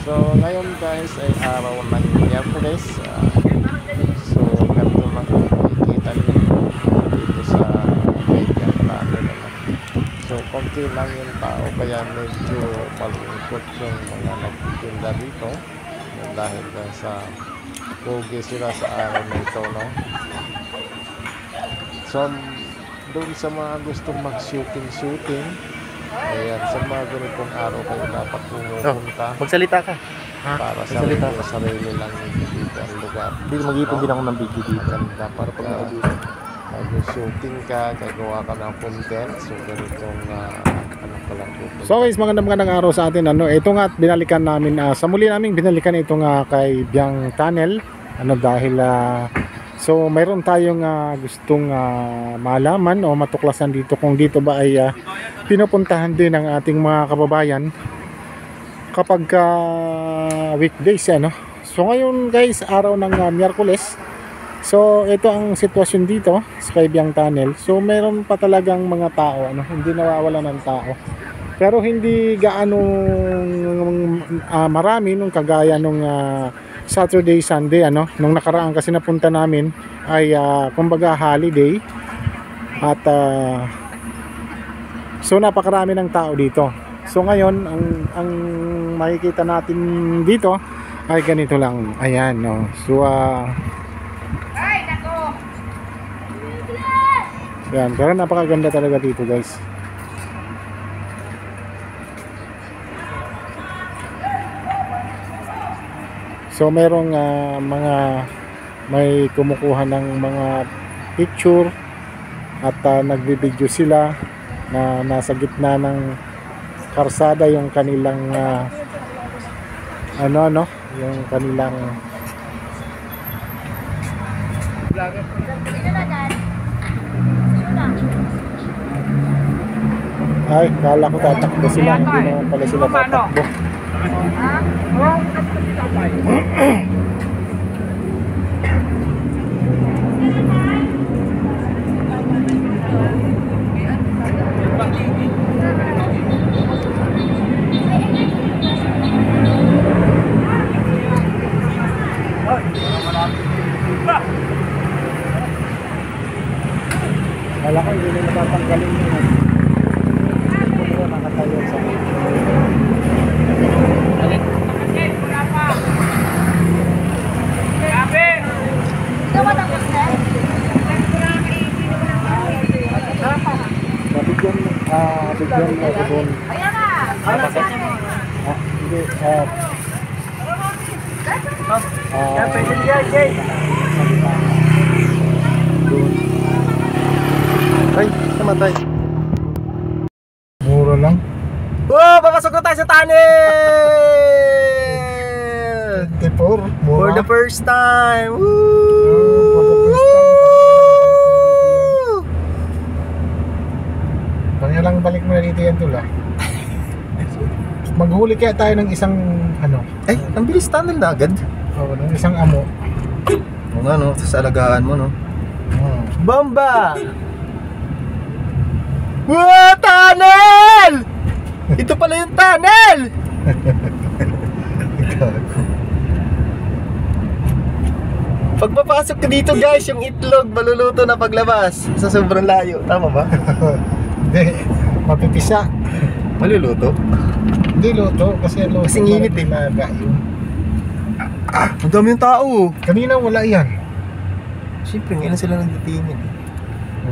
So ngayon guys ay araw ng Miyerkules. So ganito lang makikita nyo dito sa kaibigan natin. So konti lang yung tao kaya medyo malungkot yung mga nagtitinda dito dahil sa pogi sila sa araw na ito, no? So doon sa mga gustong mag-shooting, ayan, sa mga ganitong araw kayo dapat pumupunta. Magsalita ka. Para sa sarili lang dito ang lugar. Hindi mag-ipon din ako ng video dito. Dapat mag-shooting ka, gagawa ka ng content. So ganitong ano ka lang pupunta. So guys, magandang araw sa atin. Ito nga binalikan namin, sa muli namin binalikan itong kay Biang Tunnel. Dahil so mayroon tayong gustong malaman o matuklasan dito kung dito ba ay pinupuntahan din ng ating mga kababayan kapag weekdays, So ngayon guys, araw ng Miyerkules. So ito ang sitwasyon dito sa Biang Tunnel. So meron pa talagang mga tao, hindi nawawala ng tao. Pero hindi gaano marami nung kagaya nung Saturday, Sunday, nung nakaraan kasi napunta namin ay kumbaga holiday at so napakarami ng tao dito. So ngayon ang makikita natin dito ay ganito lang. Ayan, no. So yan, pero napakaganda talaga dito, guys. So merong may kumukuha ng mga picture at nagbibideo sila na nasa gitna ng karsada yung kanilang yung kanilang ay, kala ko tatakbo sila, hindi naman pala sila tatakbo. Kala ko hindi na natatanggalin yun. Nakatayo sa bigyan mo doon. Hindi, Ay, namatay. Mura lang. Oh, papasok na tayo sa tunnel! 24, mura. For the first time. Woo! For the first time. Pangalang balik mo na dito yan, Tula. Maghuli kaya tayo ng isang Ay, ang bilis tunnel na agad. Oo, ng isang amo. O nga, no? Sa alagaan mo, no? Bomba! Wow, tunnel! Ito pala yung tunnel! Pagpapasok ka dito, guys, yung itlog maluluto na paglabas sa sobrang layo. Tama ba? Hindi, mapipisa. Maluluto? Hindi luto kasi luto. Kasing init eh. Ang dami yung tao. Kanina wala yan. Siyempre, ngayon sila nagtitingin.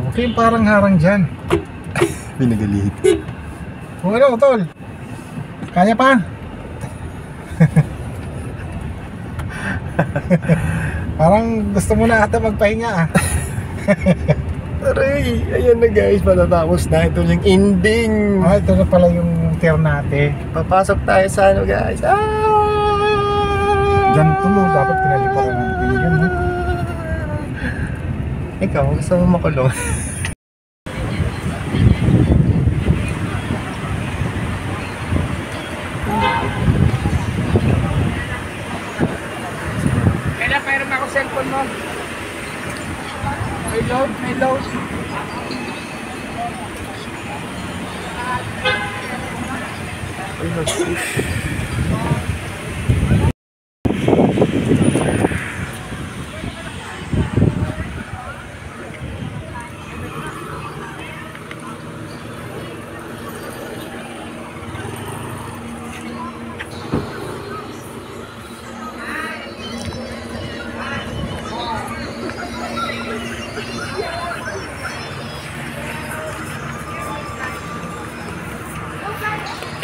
Okay, parang harang dyan. Pinagalit. O tol? Kaya pa? Parang gusto mo na ata magpahinga Aray, ayan na guys, matatapos na. Ito yung ending. Ito na pala yung Ternate. Papasok tayo sa guys. Diyan tulo, dapat pinaliparan natin yun. Ikaw, gusto mo makulong? Kailan mayroon ako cellphone mo? May load. Ay, nag-push.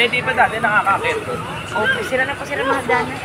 Hindi pa dati nakakakit. Opo, sila na po sila mga hagdanan.